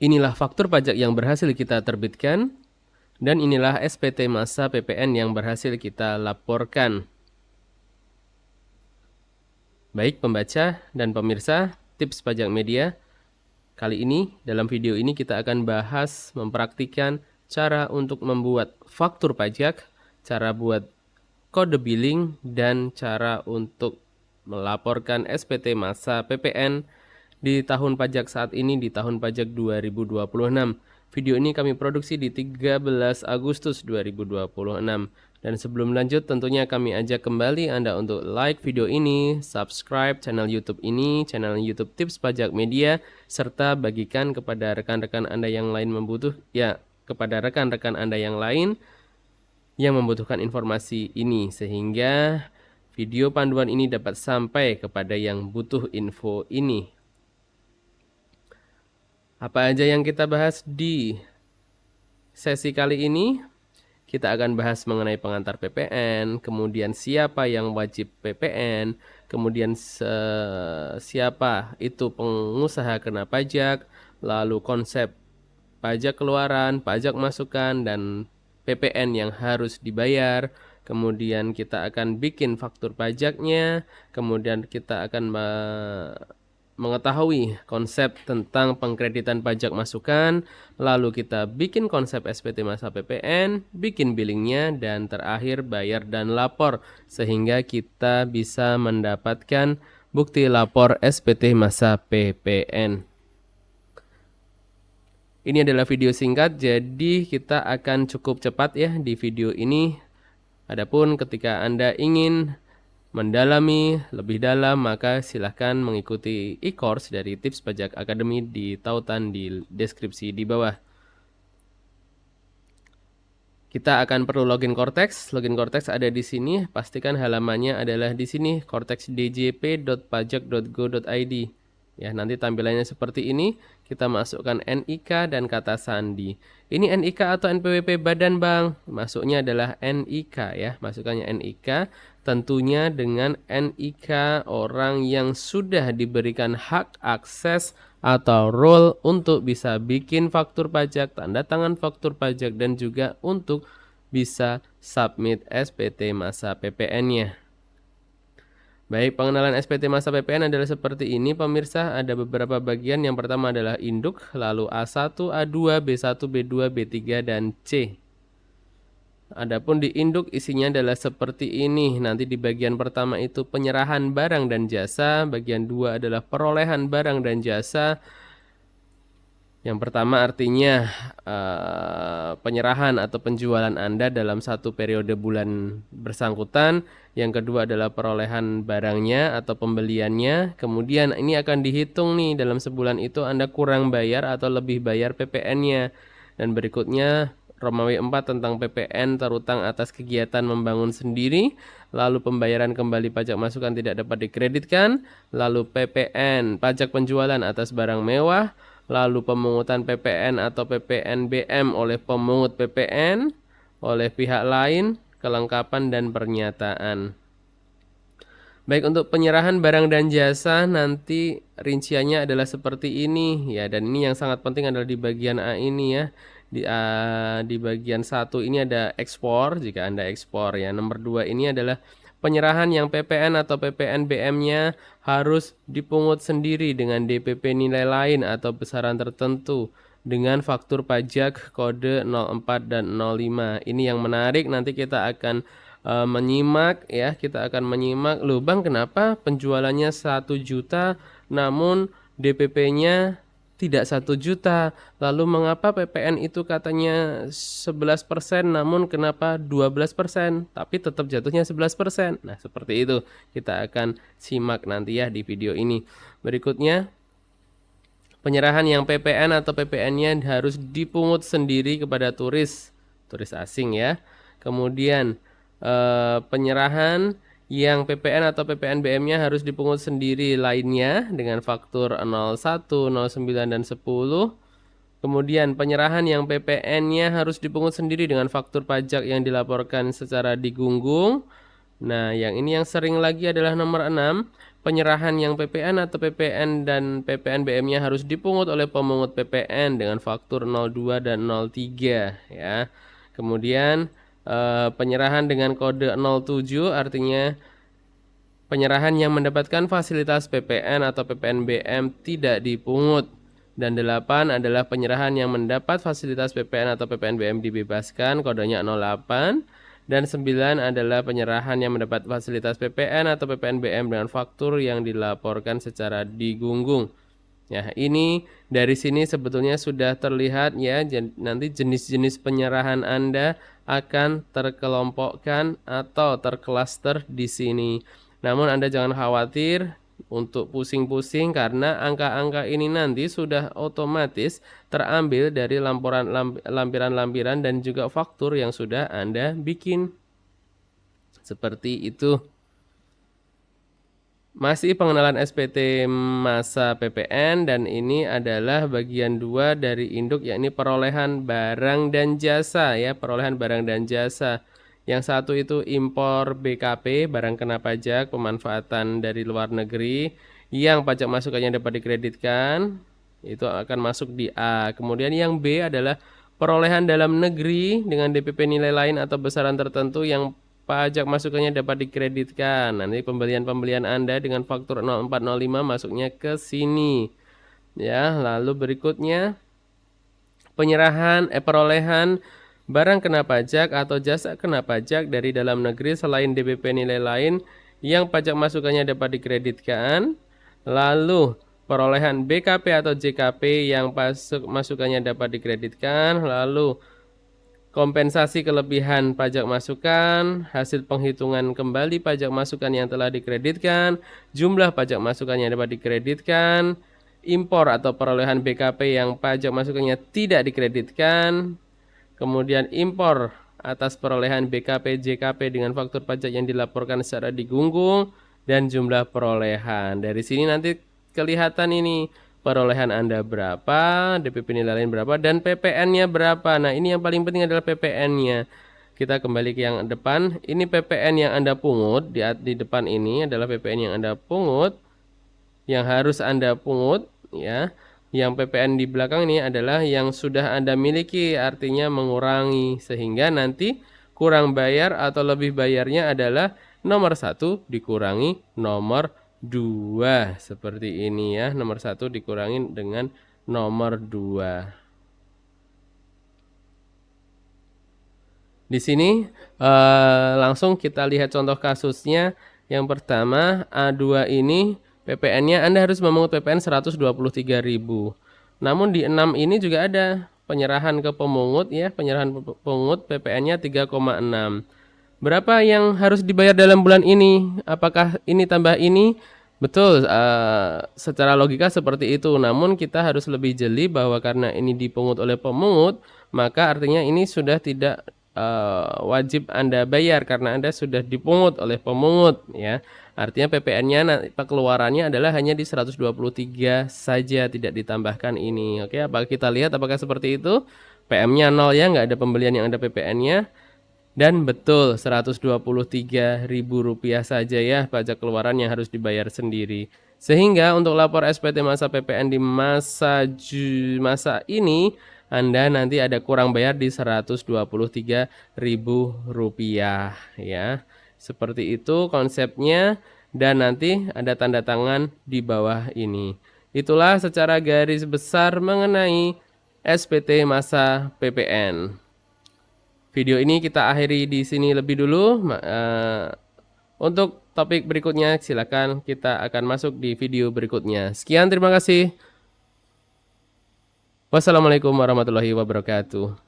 Inilah faktur pajak yang berhasil kita terbitkan, dan inilah SPT masa PPN yang berhasil kita laporkan. Baik pembaca dan pemirsa tips pajak media, kali ini dalam video ini kita akan bahas mempraktikkan cara untuk membuat faktur pajak, cara buat kode billing, dan cara untuk melaporkan SPT masa PPN di tahun pajak saat ini, di tahun pajak 2026. Video ini kami produksi di 13 Agustus 2026. Dan sebelum lanjut tentunya kami ajak kembali Anda untuk like video ini, subscribe channel YouTube ini, channel YouTube Tips Pajak Media, serta bagikan kepada rekan-rekan Anda yang lain kepada rekan-rekan Anda yang lain yang membutuhkan informasi ini, sehingga video panduan ini dapat sampai kepada yang butuh info ini. Apa aja yang kita bahas di sesi kali ini? Kita akan bahas mengenai pengantar PPN, kemudian siapa yang wajib PPN, kemudian siapa itu pengusaha kena pajak, lalu konsep pajak keluaran, pajak masukan, dan PPN yang harus dibayar. Kemudian kita akan bikin faktur pajaknya, kemudian kita akan mengetahui konsep tentang pengkreditan pajak masukan, lalu kita bikin konsep SPT masa PPN, bikin billingnya, dan terakhir bayar dan lapor, sehingga kita bisa mendapatkan bukti lapor SPT masa PPN. Ini adalah video singkat, jadi kita akan cukup cepat ya di video ini. Adapun ketika Anda ingin mendalami lebih dalam, maka silahkan mengikuti e-course dari Tips Pajak Academy di tautan di deskripsi di bawah. Kita akan perlu login Cortex. Login Cortex ada di sini. Pastikan halamannya adalah di sini, cortexdjp.pajak.go.id. Ya, nanti tampilannya seperti ini. Kita masukkan NIK dan kata sandi. Ini NIK atau NPWP badan bank? Masuknya adalah NIK ya. Masukkannya NIK. Tentunya dengan NIK orang yang sudah diberikan hak akses atau role untuk bisa bikin faktur pajak, tanda tangan faktur pajak, dan juga untuk bisa submit SPT masa PPN-nya. Baik, pengenalan SPT masa PPN adalah seperti ini pemirsa. Ada beberapa bagian. Yang pertama adalah induk, lalu A1, A2, B1, B2, B3, dan C. Adapun di induk isinya adalah seperti ini. Nanti di bagian pertama itu penyerahan barang dan jasa, bagian 2 adalah perolehan barang dan jasa. Yang pertama artinya penyerahan atau penjualan Anda dalam satu periode bulan bersangkutan. Yang kedua adalah perolehan barangnya atau pembeliannya. Kemudian ini akan dihitung nih dalam sebulan itu Anda kurang bayar atau lebih bayar PPN-nya. Dan berikutnya Romawi 4 tentang PPN terutang atas kegiatan membangun sendiri, lalu pembayaran kembali pajak masukan tidak dapat dikreditkan, lalu PPN pajak penjualan atas barang mewah, lalu pemungutan PPN atau PPNBM oleh pemungut PPN, oleh pihak lain, kelengkapan dan pernyataan. Baik, untuk penyerahan barang dan jasa nanti rinciannya adalah seperti ini ya, dan ini yang sangat penting adalah di bagian A ini ya. Di bagian 1 ini ada ekspor jika Anda ekspor ya. Nomor 2 ini adalah penyerahan yang PPN atau PPNBM-nya harus dipungut sendiri dengan DPP nilai lain atau besaran tertentu dengan faktur pajak kode 04 dan 05. Ini yang menarik, nanti kita akan menyimak ya. Kita akan menyimak, loh Bang, kenapa penjualannya 1 juta namun DPP-nya tidak 1 juta, lalu mengapa PPN itu katanya 11% namun kenapa 12%, tapi tetap jatuhnya 11%. Nah, seperti itu kita akan simak nanti ya di video ini. Berikutnya, penyerahan yang PPN atau PPN-nya harus dipungut sendiri kepada turis asing ya. Kemudian penyerahan yang PPN atau PPNBM-nya harus dipungut sendiri lainnya dengan faktur 01, 09, dan 10. Kemudian penyerahan yang PPN-nya harus dipungut sendiri dengan faktur pajak yang dilaporkan secara digunggung. Nah, yang ini yang sering lagi adalah nomor 6. penyerahan yang PPN atau PPN dan PPNBM-nya harus dipungut oleh pemungut PPN dengan faktur 02 dan 03 ya. Kemudian penyerahan dengan kode 07 artinya penyerahan yang mendapatkan fasilitas PPN atau PPNBM tidak dipungut. Dan 8 adalah penyerahan yang mendapat fasilitas PPN atau PPNBM dibebaskan, kodenya 08. Dan 9 adalah penyerahan yang mendapat fasilitas PPN atau PPNBM dengan faktur yang dilaporkan secara digunggung. Ya, ini dari sini sebetulnya sudah terlihat ya, nanti jenis-jenis penyerahan Anda akan terkelompokkan atau terklaster di sini. Namun Anda jangan khawatir untuk pusing-pusing karena angka-angka ini nanti sudah otomatis terambil dari lampiran-lampiran dan juga faktur yang sudah Anda bikin. Seperti itu. Masih pengenalan SPT masa PPN dan ini adalah bagian 2 dari induk yakni perolehan barang dan jasa ya, perolehan barang dan jasa. Yang satu itu impor BKP, barang kena pajak, pemanfaatan dari luar negeri, yang pajak masukannya dapat dikreditkan, itu akan masuk di A. Kemudian yang B adalah perolehan dalam negeri dengan DPP nilai lain atau besaran tertentu yang pajak masukannya dapat dikreditkan. Nanti pembelian-pembelian Anda dengan faktur 0405 masuknya ke sini. Ya, lalu berikutnya perolehan barang kena pajak atau jasa kena pajak dari dalam negeri selain DPP nilai lain yang pajak masukannya dapat dikreditkan. Lalu perolehan BKP atau JKP yang masukannya dapat dikreditkan. Lalu kompensasi kelebihan pajak masukan, hasil penghitungan kembali pajak masukan yang telah dikreditkan, jumlah pajak masukan yang dapat dikreditkan, impor atau perolehan BKP yang pajak masukannya tidak dikreditkan, kemudian impor atas perolehan BKP JKP dengan faktur pajak yang dilaporkan secara digunggung, dan jumlah perolehan. Dari sini nanti kelihatan ini perolehan Anda berapa, DPP nilai lain berapa, dan PPN-nya berapa. Nah, ini yang paling penting adalah PPN-nya. Kita kembali ke yang depan. Ini PPN yang Anda pungut, di depan ini adalah PPN yang Anda pungut, yang harus Anda pungut, ya. Yang PPN di belakang ini adalah yang sudah Anda miliki, artinya mengurangi. Sehingga nanti kurang bayar atau lebih bayarnya adalah nomor 1 dikurangi nomor 2 seperti ini ya. Nomor 1 dikurangi dengan nomor 2. Di sini langsung kita lihat contoh kasusnya. Yang pertama A2 ini PPN-nya Anda harus memungut PPN 123.000. Namun di 6 ini juga ada penyerahan ke pemungut ya, penyerahan pemungut PPN-nya 3,6. Berapa yang harus dibayar dalam bulan ini? Apakah ini tambah ini? Betul, secara logika seperti itu. Namun kita harus lebih jeli bahwa karena ini dipungut oleh pemungut, maka artinya ini sudah tidak wajib Anda bayar karena Anda sudah dipungut oleh pemungut ya. Artinya PPN-nya pengeluarannya adalah hanya di 123 saja, tidak ditambahkan ini. Oke, apa kita lihat apakah seperti itu? PM-nya 0 ya, nggak ada pembelian yang ada PPN-nya. Dan betul Rp123.000 saja ya pajak keluaran yang harus dibayar sendiri. Sehingga untuk lapor SPT masa PPN di masa ini Anda nanti ada kurang bayar di Rp123.000 ya. Seperti itu konsepnya dan nanti ada tanda tangan di bawah ini. Itulah secara garis besar mengenai SPT masa PPN. Video ini kita akhiri di sini lebih dulu. Untuk topik berikutnya silakan kita akan masuk di video berikutnya. Sekian, terima kasih. Wassalamualaikum warahmatullahi wabarakatuh.